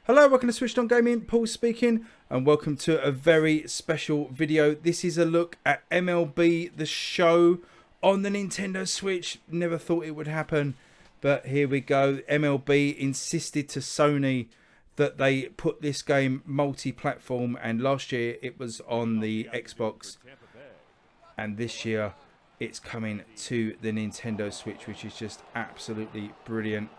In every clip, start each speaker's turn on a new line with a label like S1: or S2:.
S1: Hello, welcome to SwitchedOn Gaming, Paul speaking, and welcome to a very special video. This is a look at MLB The Show on the Nintendo Switch. Never thought it would happen, but here we go. MLB insisted to Sony that they put this game multi-platform, and last year it was on the Xbox, and this year it's coming to the Nintendo Switch, which is just absolutely brilliant.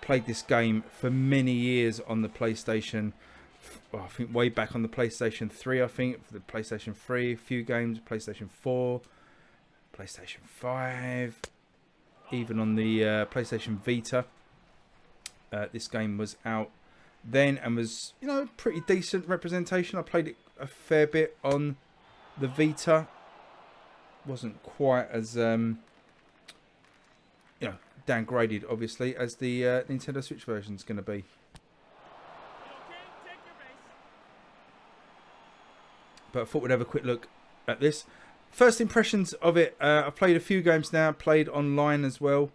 S1: Played this game for many years on the PlayStation. I think way back on the PlayStation 3, I think. For the PlayStation 3, a few games. PlayStation 4, PlayStation 5. Even on the PlayStation Vita. This game was out then and was, you know, pretty decent representation. I played it a fair bit on the Vita. Wasn't quite as, you know, downgraded obviously as the Nintendo Switch version is going to be. But I thought we'd have a quick look at this. First impressions of it, I've played a few games now, played online as well.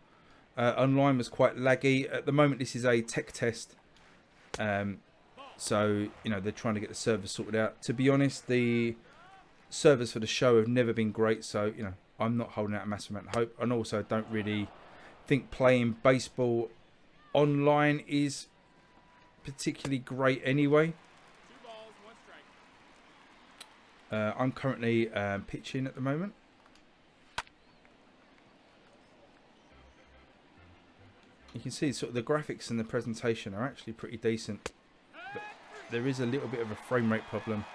S1: Online was quite laggy. At the moment this is a tech test. So, you know, they're trying to get the servers sorted out. To be honest, the servers for the show have never been great, so, you know, I'm not holding out a massive amount of hope. And also don't really think playing baseball online is particularly great anyway. I'm currently pitching at the moment. You can see sort of the graphics and the presentation are actually pretty decent, but there is a little bit of a frame rate problem,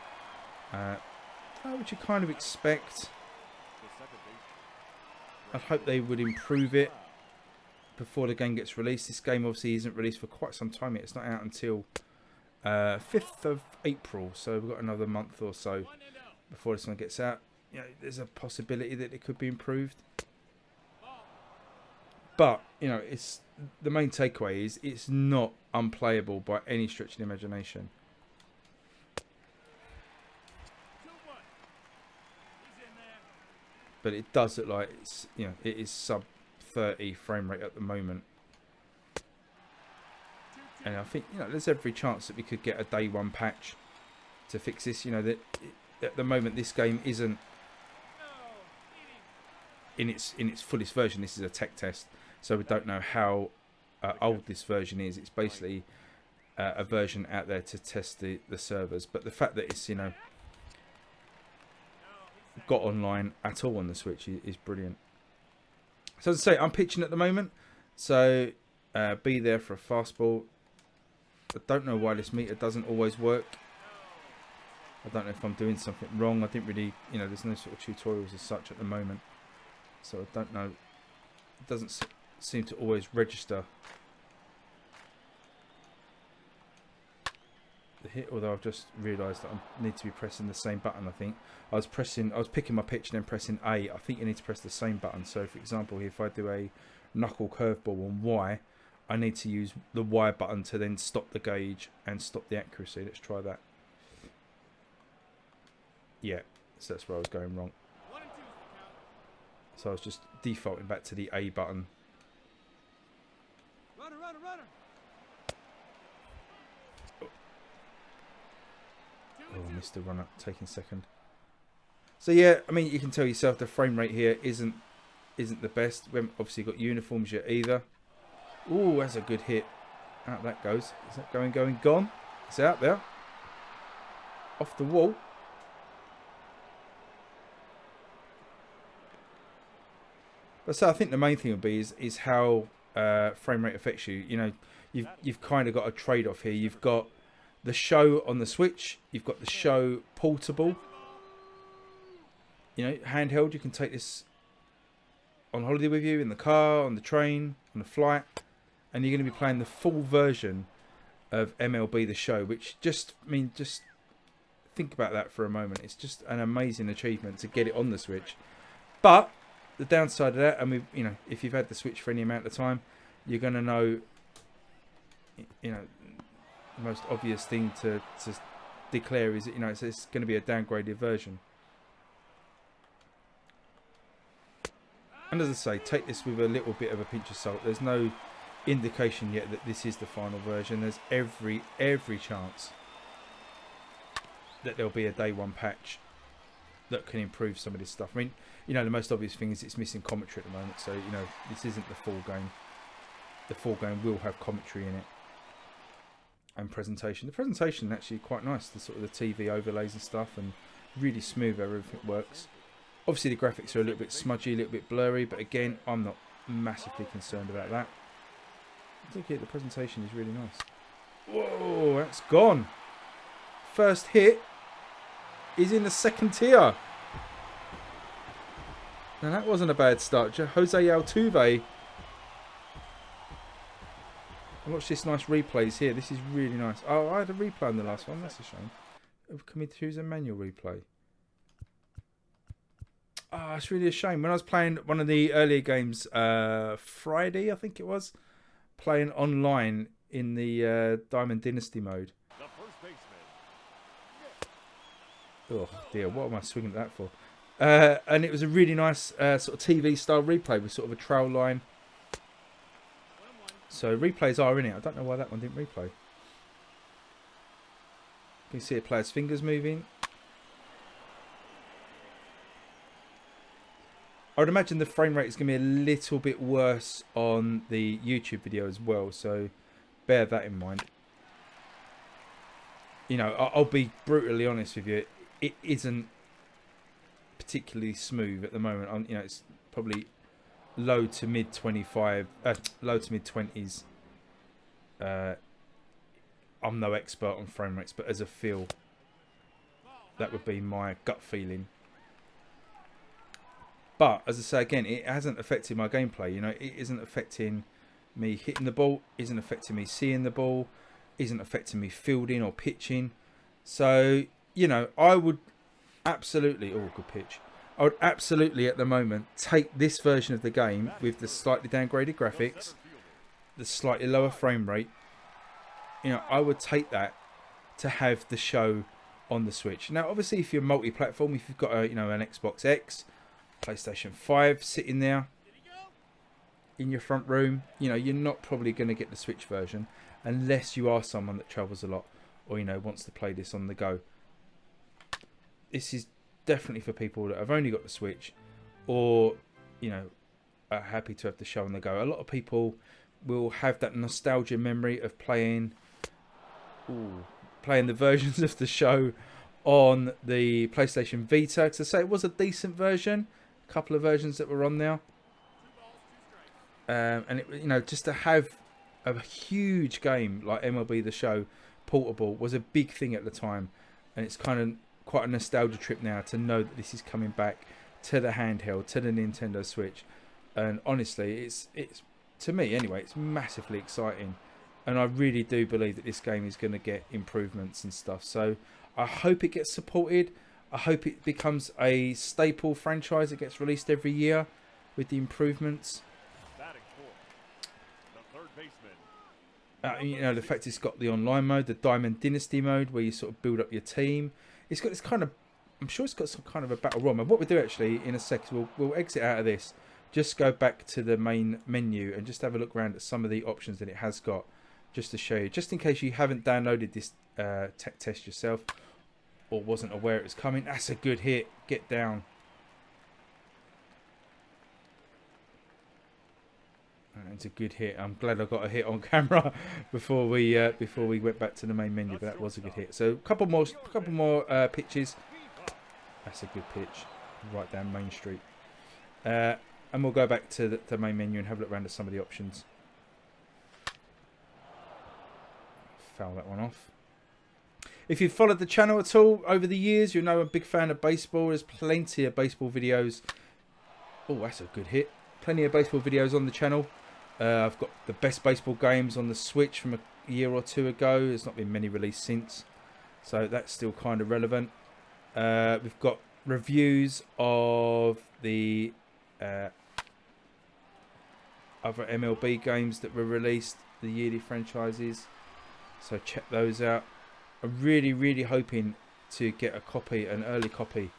S1: which you kind of expect. I'd hope they would improve it before the game gets released. This game obviously isn't released for quite some time yet. It's not out until 5th of April, so we've got another month or so before this one gets out. You know, there's a possibility that it could be improved, but you know, it's the main takeaway is it's not unplayable by any stretch of the imagination. But it does look like it's, you know, it is sub 30 frame rate at the moment, and I think, you know, there's every chance that we could get a day one patch to fix this. You know, that at the moment this game isn't in its fullest version. This is a tech test, so we don't know how old this version is. It's basically a version out there to test the servers, but the fact that it's, you know, got online at all on the Switch is brilliant. So as I say, I'm pitching at the moment, so be there for a fastball. I don't know why this meter doesn't always work. I don't know if I'm doing something wrong. I didn't really, you know, there's no sort of tutorials as such at the moment, so I don't know. It doesn't seem to always register the hit, although I've just realised that I need to be pressing the same button. I think I was picking my pitch and then pressing A. I think you need to press the same button. So for example, if I do a knuckle curveball on Y, I need to use the Y button to then stop the gauge and stop the accuracy. Let's try that. Yeah, so that's where I was going wrong. So I was just defaulting back to the A button.
S2: Runner, runner, runner.
S1: Oh, I missed the runner, taking second. So yeah, I mean, you can tell yourself the frame rate here isn't the best. We haven't obviously got uniforms yet either. Ooh, that's a good hit. Out that goes. Is that going, gone? It's out there. Off the wall. But so I think the main thing would be is how frame rate affects you. You know, you've kind of got a trade-off here. You've got the show on the Switch, you've got the show portable, you know, handheld. You can take this on holiday with you, in the car, on the train, on the flight, and you're going to be playing the full version of MLB The Show, which just, I mean, just think about that for a moment. It's just an amazing achievement to get it on the Switch. But the downside of that, and you know, if you've had the Switch for any amount of time, you're going to know, you know, the most obvious thing to declare is that, you know, it's going to be a downgraded version. And as I say, take this with a little bit of a pinch of salt. There's no indication yet that this is the final version. There's every chance that there'll be a day one patch that can improve some of this stuff. I mean, you know, the most obvious thing is it's missing commentary at the moment, so you know this isn't the full game. The full game will have commentary in it and presentation. The presentation actually quite nice, the sort of the TV overlays and stuff, and really smooth how everything works. Obviously the graphics are a little bit smudgy, a little bit blurry, but again, I'm not massively concerned about that. Look here, the presentation is really nice. Whoa, that's gone. First hit is in the second tier. Now that wasn't a bad start. Jose Altuve. Watch this nice replays here. This is really nice. Oh, I had a replay on the last one. That's a shame. Can we choose a manual replay? Oh, it's really a shame. When I was playing one of the earlier games, Friday, I think it was, playing online in the Diamond Dynasty mode. Oh dear, what am I swinging that for? And it was a really nice sort of TV style replay with sort of a trail line. So replays are in it. I don't know why that one didn't replay. You can see a player's fingers moving. I would imagine the frame rate is going to be a little bit worse on the YouTube video as well. So bear that in mind. You know, I'll be brutally honest with you. It isn't particularly smooth at the moment. You know, it's probably low to mid 25, low to mid 20s. I'm no expert on frame rates, but as a feel, that would be my gut feeling. But as I say again, it hasn't affected my gameplay. You know, it isn't affecting me hitting the ball, isn't affecting me seeing the ball, isn't affecting me fielding or pitching. So you know, I would absolutely, oh, good pitch. I would absolutely at the moment take this version of the game with the slightly downgraded graphics, the slightly lower frame rate. You know, I would take that to have the show on the Switch. Now, obviously, if you're multi-platform, if you've got a, you know, an Xbox X, PlayStation 5 sitting there in your front room, you know, you're not probably going to get the Switch version unless you are someone that travels a lot or, you know, wants to play this on the go. This is definitely for people that have only got the Switch or, you know, are happy to have the show on the go. A lot of people will have that nostalgia memory of playing the versions of the show on the PlayStation Vita. Because I say it was a decent version, a couple of versions that were on there, and it, you know, just to have a huge game like MLB The Show portable was a big thing at the time, and it's kind of quite a nostalgia trip now to know that this is coming back to the handheld, to the Nintendo Switch. And honestly, it's to me anyway, it's massively exciting, and I really do believe that this game is going to get improvements and stuff. So I hope it gets supported. I hope it becomes a staple franchise that gets released every year with the improvements. You know, the fact it's got the online mode, the Diamond Dynasty mode, where you sort of build up your team. It's got this kind of, I'm sure it's got some kind of a battle royale. And what we'll do actually in a sec, we'll exit out of this, just go back to the main menu and just have a look around at some of the options that it has got, just to show you, just in case you haven't downloaded this tech test yourself or wasn't aware it was coming. That's a good hit. Get down. It's a good hit. I'm glad I got a hit on camera before we went back to the main menu, but that was a good hit. So a couple more pitches. That's a good pitch, right down Main Street. And we'll go back to the main menu and have a look around at some of the options. Foul that one off. If you've followed the channel at all over the years, you know I'm a big fan of baseball. There's plenty of baseball videos. Oh, that's a good hit. Plenty of baseball videos on the channel. I've got the best baseball games on the Switch from a year or two ago. There's not been many released since, so that's still kind of relevant. We've got reviews of the other MLB games that were released, the yearly franchises, so check those out. I'm really hoping to get an early copy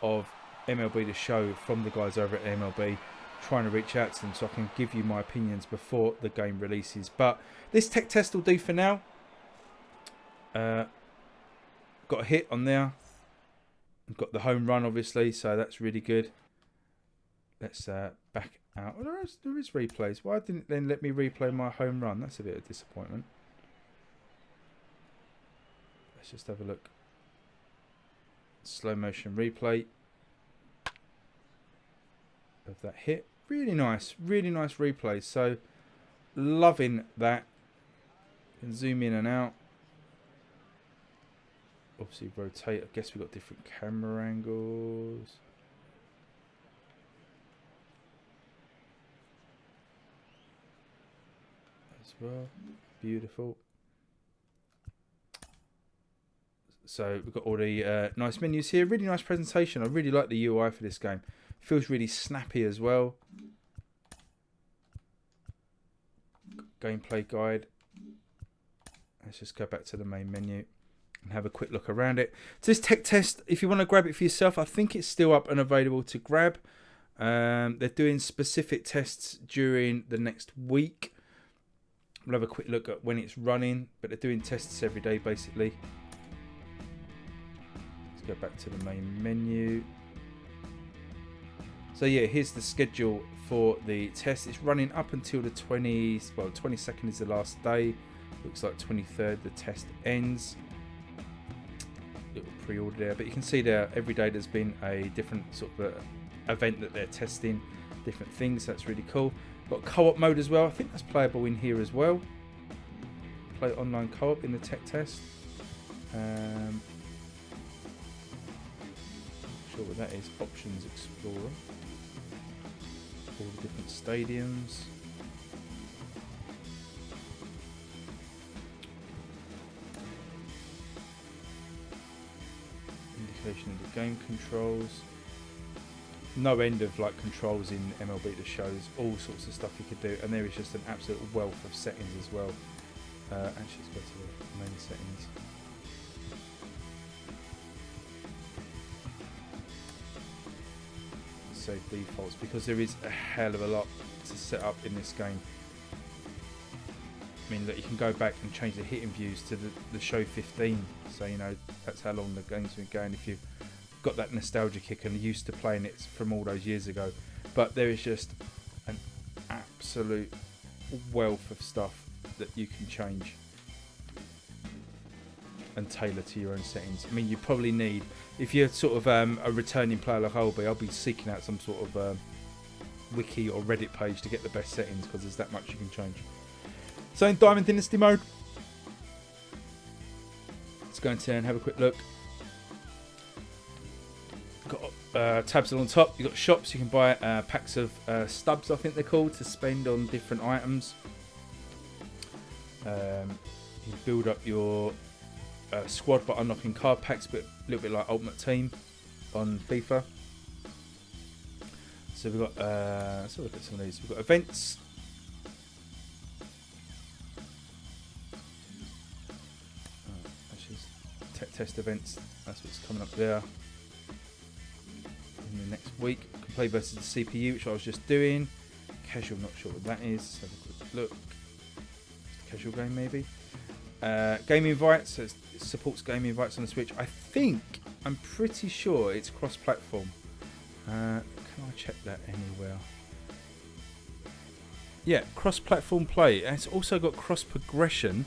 S1: of MLB The Show from the guys over at MLB trying to reach out to them so I can give you my opinions before the game releases. But this tech test will do for now. Got a hit on there. I've got the home run, obviously, so that's really good. Let's back out. Well, there is replays. Why didn't it then let me replay my home run? That's a bit of disappointment. Let's just have a look. Slow motion replay of that hit. Really nice replay. So loving that. You can zoom in and out. Obviously rotate. I guess we've got different camera angles. As well. Beautiful. So we've got all the nice menus here. Really nice presentation. I really like the UI for this game. Feels really snappy as well. Gameplay guide. Let's just go back to the main menu and have a quick look around it. So this tech test, if you want to grab it for yourself, I think it's still up and available to grab. They're doing specific tests during the next week. We'll have a quick look at when it's running, but they're doing tests every day basically. Let's go back to the main menu. So yeah, here's the schedule for the test. It's running up until the 22nd is the last day. Looks like 23rd the test ends. Little pre-order there, but you can see there every day there's been a different sort of event that they're testing, different things. That's really cool. Got co-op mode as well. I think that's playable in here as well. Play online co-op in the tech test. Not sure what that is. Options Explorer. All the different stadiums. Indication of the game controls. No end of like controls in MLB The Show. All sorts of stuff you could do, and there is just an absolute wealth of settings as well. Actually, let's go to the main settings. Save defaults, because there is a hell of a lot to set up in this game. I mean, that you can go back and change the hitting views to the show 15, so you know that's how long the game's been going if you've got that nostalgia kick and used to playing it from all those years ago. But there is just an absolute wealth of stuff that you can change and tailor to your own settings. I mean, you probably need, if you're sort of a returning player like I'll be seeking out some sort of wiki or Reddit page to get the best settings, because there's that much you can change. So in Diamond Dynasty mode, let's go into and have a quick look. Got tabs along the top. You've got shops. You can buy packs of stubs, I think they're called, to spend on different items. You build up your squad by unlocking card packs, but a little bit like Ultimate Team on FIFA. So we've got let's have a look at some of these. We've got events. That's just tech test events. That's what's coming up there. In the next week, you can play versus the CPU, which I was just doing. Casual, not sure what that is. Let's have a quick look. Just a casual game, maybe. Game invites, so it supports game invites on the Switch. I'm pretty sure it's cross-platform. Can I check that anywhere? Yeah, cross-platform play. And it's also got cross-progression.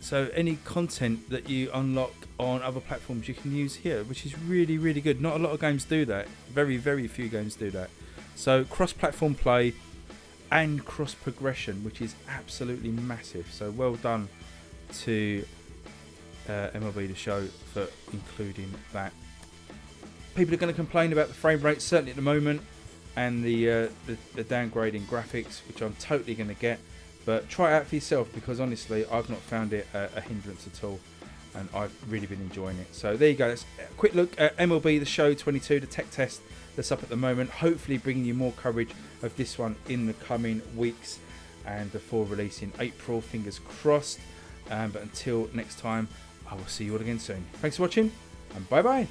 S1: So any content that you unlock on other platforms you can use here, which is really, really good. Not a lot of games do that. Very, very few games do that. So cross-platform play and cross-progression, which is absolutely massive. So well done to MLB The Show for including that. People are going to complain about the frame rate, certainly at the moment, and the downgrading graphics, which I'm totally going to get. But try it out for yourself, because honestly, I've not found it a hindrance at all, and I've really been enjoying it. So there you go. That's a quick look at MLB The Show 22, the tech test that's up at the moment. Hopefully bringing you more coverage of this one in the coming weeks and before release in April. Fingers crossed. But until next time, I will see you all again soon. Thanks for watching, and bye bye.